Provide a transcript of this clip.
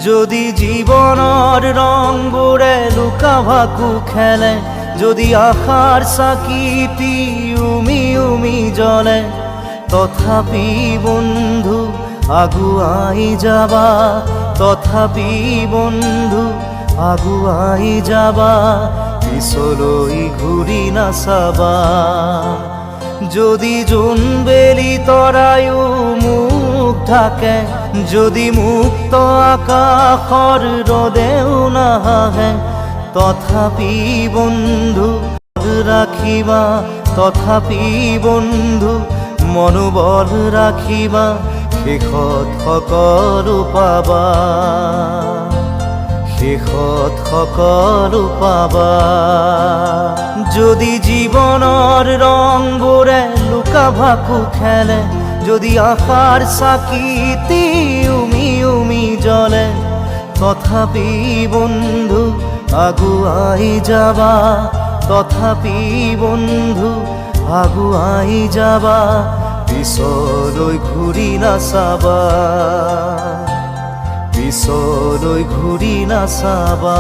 যদি জীৱনৰ ৰংবোৰে লুকা ভাকু খেলে, যদি আশাৰ চাকিটি উমি উমি জ্বলে, তথাপি বন্ধু আগুৱাই যাবা, তথাপি বন্ধু আগুৱাই যাবা, পিছলৈ ঘূৰি নাচাবা। যদি জোনবেলি তৰায়ো মুখ ঢাকে, যদি মুক্ত আকাশৰ ৰদেও নাহে, তথাপি বন্ধু ৰাখিবা, তথাপি বন্ধু মনোবল ৰাখিবা, শেষত সকলো পাবা, শেষত সকলো পাবা। যদি জীৱনৰ ৰংবোৰে লুকা ভাকু খেলে, যদি আশাৰ চাকিটি উমি উমি জ্বলে, তথাপি বন্ধু আগুৱাই যাবা, তথাপি বন্ধু আগুৱাই যাবা, পিছলৈ ঘূৰি নাচাবা, পিছলৈ ঘূৰি নাচাবা।